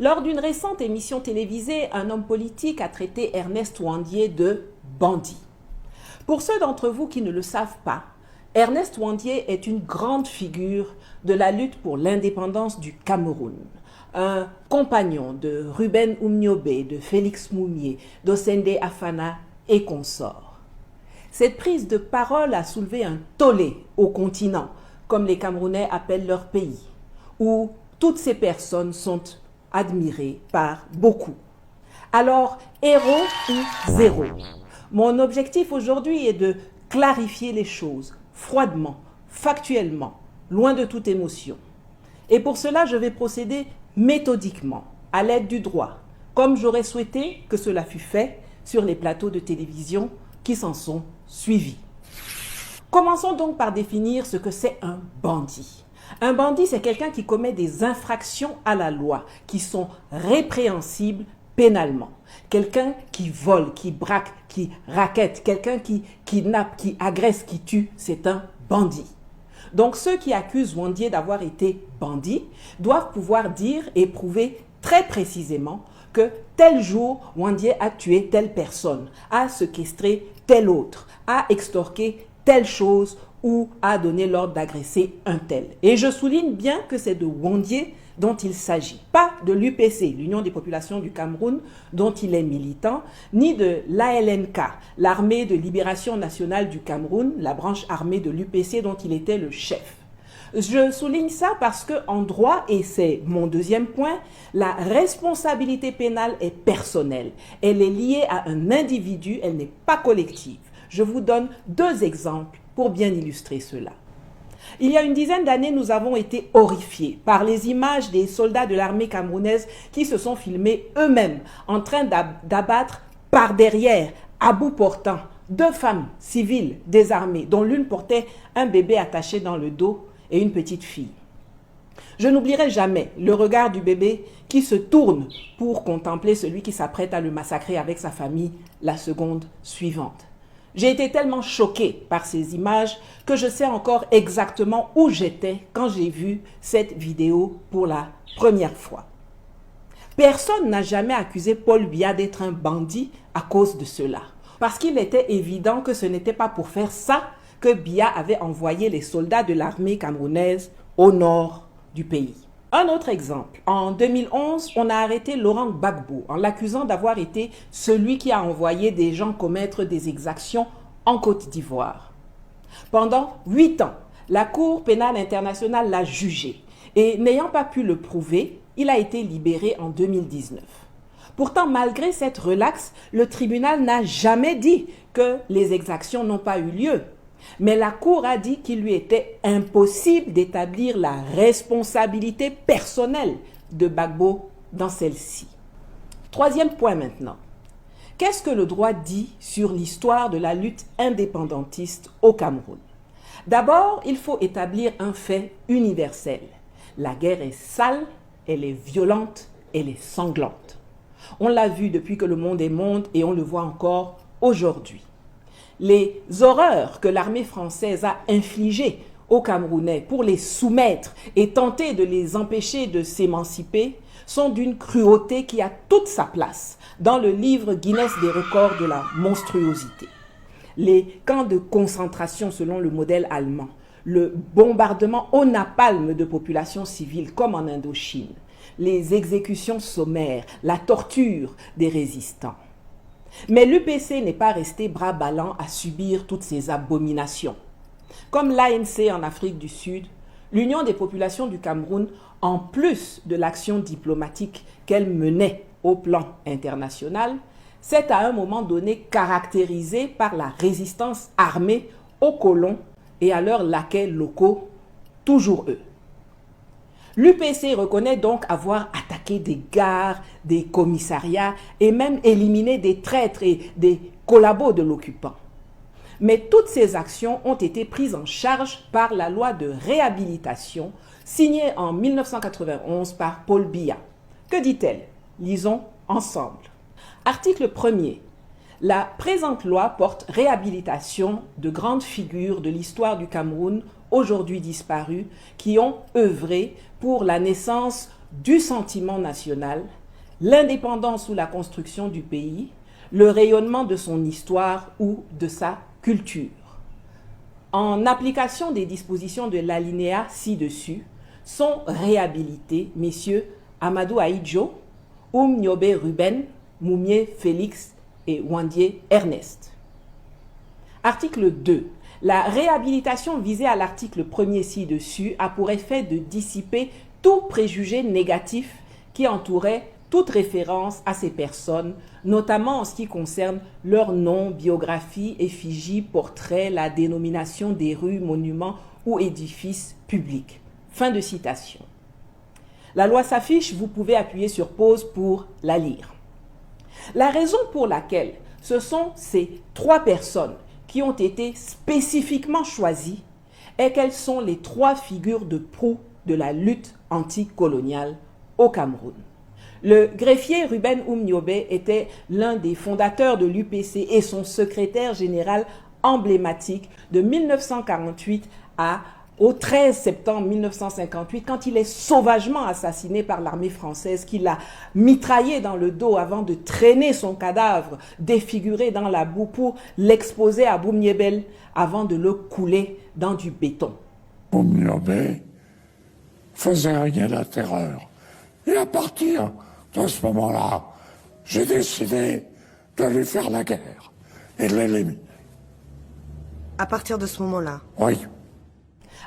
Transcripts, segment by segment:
Lors d'une récente émission télévisée, un homme politique a traité Ernest Ouandié de bandit. Pour ceux d'entre vous qui ne le savent pas, Ernest Ouandié est une grande figure de la lutte pour l'indépendance du Cameroun. Un compagnon de Ruben Umniobe, de Félix Moumié, d'Osende Afana et consorts. Cette prise de parole a soulevé un tollé au continent, comme les Camerounais appellent leur pays, où toutes ces personnes sont admirées par beaucoup. Alors, héros ou zéro? Mon objectif aujourd'hui est de clarifier les choses, froidement, factuellement, loin de toute émotion. Et pour cela, je vais procéder méthodiquement, à l'aide du droit, comme j'aurais souhaité que cela fût fait sur les plateaux de télévision qui s'en sont suivis. Commençons donc par définir ce que c'est un bandit. Un bandit, c'est quelqu'un qui commet des infractions à la loi, qui sont répréhensibles pénalement. Quelqu'un qui vole, qui braque, qui rackette, quelqu'un qui kidnappe, qui agresse, qui tue, c'est un bandit. Donc ceux qui accusent Ouandié d'avoir été bandit doivent pouvoir dire et prouver très précisément que tel jour, Ouandié a tué telle personne, a séquestré tel autre, a extorqué telle chose ou a donné l'ordre d'agresser un tel. Et je souligne bien que c'est de Ouandié dont il s'agit, pas de l'UPC, l'Union des populations du Cameroun, dont il est militant, ni de l'ALNK, l'Armée de libération nationale du Cameroun, la branche armée de l'UPC dont il était le chef. Je souligne ça parce qu'en droit, et c'est mon deuxième point, la responsabilité pénale est personnelle. Elle est liée à un individu, elle n'est pas collective. Je vous donne deux exemples pour bien illustrer cela. Il y a une dizaine d'années, nous avons été horrifiés par les images des soldats de l'armée camerounaise qui se sont filmés eux-mêmes en train d'abattre par derrière, à bout portant, deux femmes civiles désarmées, dont l'une portait un bébé attaché dans le dos et une petite fille. Je n'oublierai jamais le regard du bébé qui se tourne pour contempler celui qui s'apprête à le massacrer avec sa famille la seconde suivante. J'ai été tellement choquée par ces images que je sais encore exactement où j'étais quand j'ai vu cette vidéo pour la première fois. Personne n'a jamais accusé Paul Biya d'être un bandit à cause de cela. Parce qu'il était évident que ce n'était pas pour faire ça que Biya avait envoyé les soldats de l'armée camerounaise au nord du pays. Un autre exemple, en 2011, on a arrêté Laurent Gbagbo en l'accusant d'avoir été celui qui a envoyé des gens commettre des exactions en Côte d'Ivoire. Pendant 8 ans, la Cour pénale internationale l'a jugé et n'ayant pas pu le prouver, il a été libéré en 2019. Pourtant, malgré cette relaxe, le tribunal n'a jamais dit que les exactions n'ont pas eu lieu. Mais la Cour a dit qu'il lui était impossible d'établir la responsabilité personnelle de Gbagbo dans celle-ci. Troisième point maintenant. Qu'est-ce que le droit dit sur l'histoire de la lutte indépendantiste au Cameroun? D'abord, il faut établir un fait universel. La guerre est sale, elle est violente, elle est sanglante. On l'a vu depuis que le monde est monde et on le voit encore aujourd'hui. Les horreurs que l'armée française a infligées aux Camerounais pour les soumettre et tenter de les empêcher de s'émanciper sont d'une cruauté qui a toute sa place dans le livre Guinness des records de la monstruosité. Les camps de concentration selon le modèle allemand, le bombardement au napalm de populations civiles comme en Indochine, les exécutions sommaires, la torture des résistants. Mais l'UPC n'est pas resté bras ballants à subir toutes ces abominations. Comme l'ANC en Afrique du Sud, l'Union des populations du Cameroun, en plus de l'action diplomatique qu'elle menait au plan international, s'est à un moment donné caractérisée par la résistance armée aux colons et à leurs laquais locaux, toujours eux. L'UPC reconnaît donc avoir attaqué des gares, des commissariats et même éliminé des traîtres et des collabos de l'occupant. Mais toutes ces actions ont été prises en charge par la loi de réhabilitation signée en 1991 par Paul Biya. Que dit-elle? Lisons ensemble. Article 1er. La présente loi porte réhabilitation de grandes figures de l'histoire du Cameroun aujourd'hui disparues qui ont œuvré pour la naissance du sentiment national, l'indépendance ou la construction du pays, le rayonnement de son histoire ou de sa culture. En application des dispositions de l'alinéa ci-dessus, sont réhabilités messieurs Amadou Ahidjo, Nyobe Ruben, Moumié Félix et Wandié Ernest. Article 2. La réhabilitation visée à l'article 1er ci-dessus a pour effet de dissiper tout préjugé négatif qui entourait toute référence à ces personnes, notamment en ce qui concerne leur nom, biographie, effigie, portrait, la dénomination des rues, monuments ou édifices publics. Fin de citation. La loi s'affiche, vous pouvez appuyer sur pause pour la lire. La raison pour laquelle ce sont ces 3 personnes qui ont été spécifiquement choisies est qu'elles sont les 3 figures de proue de la lutte anticoloniale au Cameroun. Le greffier Ruben Nyobe était l'un des fondateurs de l'UPC et son secrétaire général emblématique de 1948 au 13 septembre 1958, quand il est sauvagement assassiné par l'armée française qui l'a mitraillé dans le dos avant de traîner son cadavre défiguré dans la boue pour l'exposer à Boumniebel avant de le couler dans du béton. Nyobe faisait régner la terreur. Et à partir de ce moment-là, j'ai décidé de lui faire la guerre et de l'éliminer. À partir de ce moment-là? Oui.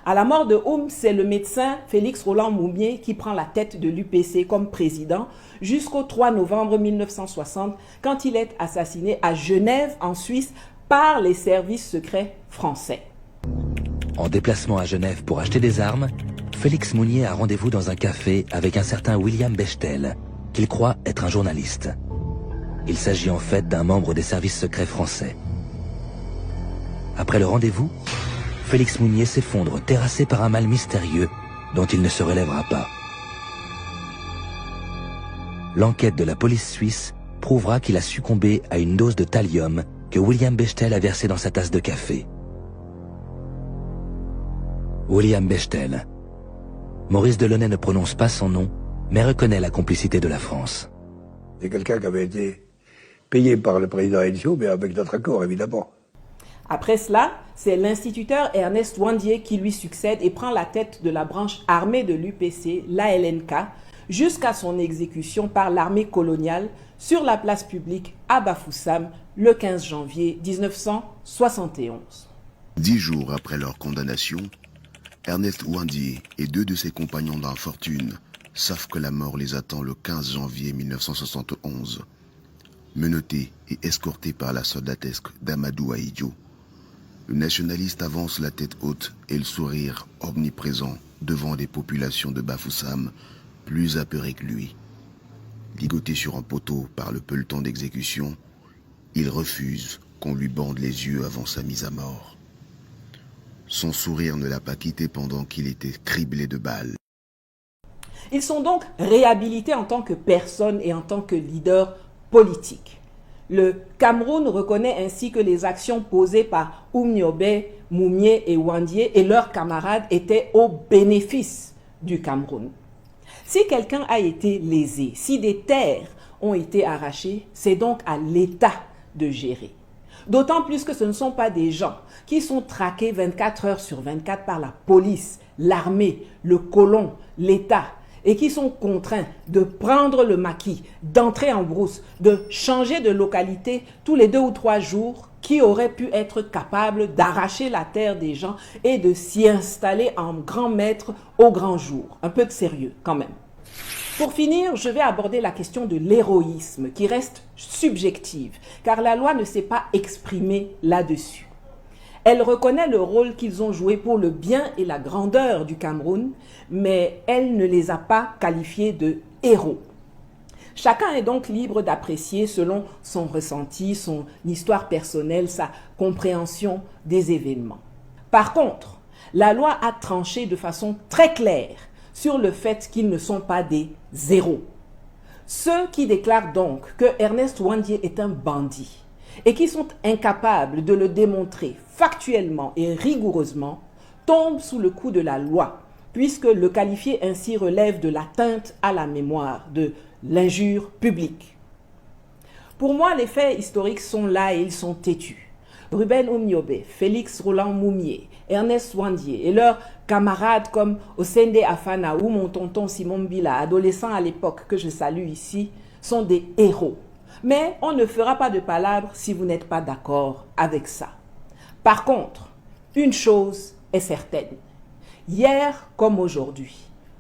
À la mort de c'est le médecin Félix Roland Moumié qui prend la tête de l'UPC comme président jusqu'au 3 novembre 1960, quand il est assassiné à Genève, en Suisse, par les services secrets français. En déplacement à Genève pour acheter des armes, Félix Mounier a rendez-vous dans un café avec un certain William Bechtel, qu'il croit être un journaliste. Il s'agit en fait d'un membre des services secrets français. Après le rendez-vous, Félix Mounier s'effondre, terrassé par un mal mystérieux dont il ne se relèvera pas. L'enquête de la police suisse prouvera qu'il a succombé à une dose de thallium que William Bechtel a versé dans sa tasse de café. William Bechtel. Maurice Delaunay ne prononce pas son nom, mais reconnaît la complicité de la France. C'est quelqu'un qui avait été payé par le président Ahidjo, mais avec notre accord, évidemment. Après cela, c'est l'instituteur Ernest Wandié qui lui succède et prend la tête de la branche armée de l'UPC, l'ALNK, jusqu'à son exécution par l'armée coloniale sur la place publique à Bafoussam le 15 janvier 1971. 10 jours après leur condamnation, Ernest Wandié et 2 de ses compagnons d'infortune savent que la mort les attend le 15 janvier 1971. Menottés et escortés par la soldatesque d'Amadou Ahidjo, le nationaliste avance la tête haute et le sourire omniprésent devant des populations de Bafoussam plus apeurées que lui. Ligoté sur un poteau par le peloton d'exécution, il refuse qu'on lui bande les yeux avant sa mise à mort. Son sourire ne l'a pas quitté pendant qu'il était criblé de balles. Ils sont donc réhabilités en tant que personnes et en tant que leaders politiques. Le Cameroun reconnaît ainsi que les actions posées par Nyobe, Moumié et Wandié et leurs camarades étaient au bénéfice du Cameroun. Si quelqu'un a été lésé, si des terres ont été arrachées, c'est donc à l'État de gérer. D'autant plus que ce ne sont pas des gens qui sont traqués 24 heures sur 24 par la police, l'armée, le colon, l'État, et qui sont contraints de prendre le maquis, d'entrer en brousse, de changer de localité tous les 2 ou 3 jours, qui auraient pu être capables d'arracher la terre des gens et de s'y installer en grand maître au grand jour. Un peu de sérieux quand même. Pour finir, je vais aborder la question de l'héroïsme qui reste subjective, car la loi ne s'est pas exprimée là-dessus. Elle reconnaît le rôle qu'ils ont joué pour le bien et la grandeur du Cameroun, mais elle ne les a pas qualifiés de héros. Chacun est donc libre d'apprécier selon son ressenti, son histoire personnelle, sa compréhension des événements. Par contre, la loi a tranché de façon très claire sur le fait qu'ils ne sont pas des héros. Ceux qui déclarent donc que Ernest Wandié est un bandit et qui sont incapables de le démontrer factuellement et rigoureusement tombent sous le coup de la loi, puisque le qualifier ainsi relève de l'atteinte à la mémoire, de l'injure publique. Pour moi, les faits historiques sont là et ils sont têtus. Ruben Oumniobé, Félix Roland Moumié, Ernest Ouandié et leurs camarades comme Osende Afana ou mon tonton Simon Bila, adolescent à l'époque que je salue ici, sont des héros. Mais on ne fera pas de palabres si vous n'êtes pas d'accord avec ça. Par contre, une chose est certaine. Hier comme aujourd'hui,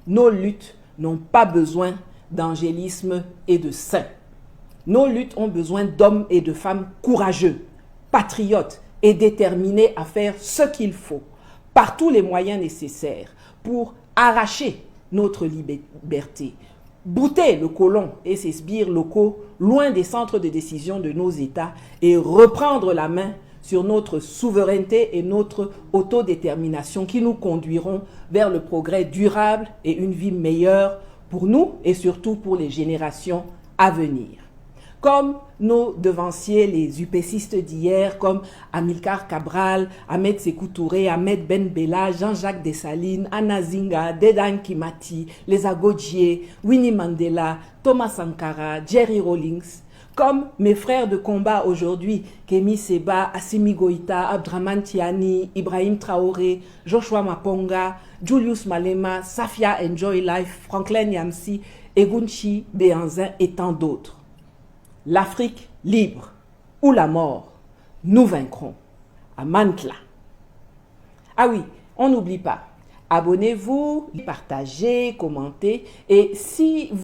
nos luttes n'ont pas besoin d'angélisme et de saints. Nos luttes ont besoin d'hommes et de femmes courageux, patriotes et déterminés à faire ce qu'il faut, par tous les moyens nécessaires, pour arracher notre liberté, bouter le colon et ses sbires locaux loin des centres de décision de nos États et reprendre la main sur notre souveraineté et notre autodétermination qui nous conduiront vers le progrès durable et une vie meilleure pour nous et surtout pour les générations à venir. Comme nos devanciers, les UPCistes d'hier, comme Amilcar Cabral, Ahmed Sékou Touré, Ahmed Ben Bella, Jean-Jacques Dessalines, Anna Zinga, Dedan Kimati, les Agodjier, Winnie Mandela, Thomas Sankara, Jerry Rawlings, comme mes frères de combat aujourd'hui, Kémy Seba, Assimi Goïta, Abdraman Tiani, Ibrahim Traoré, Joshua Maponga, Julius Malema, Safia Enjoy Life, Franklin Yamsi, Egunchi Béanzin et tant d'autres. L'Afrique libre ou la mort, nous vaincrons. À Mantla. Ah oui, on n'oublie pas. Abonnez-vous, partagez, commentez et si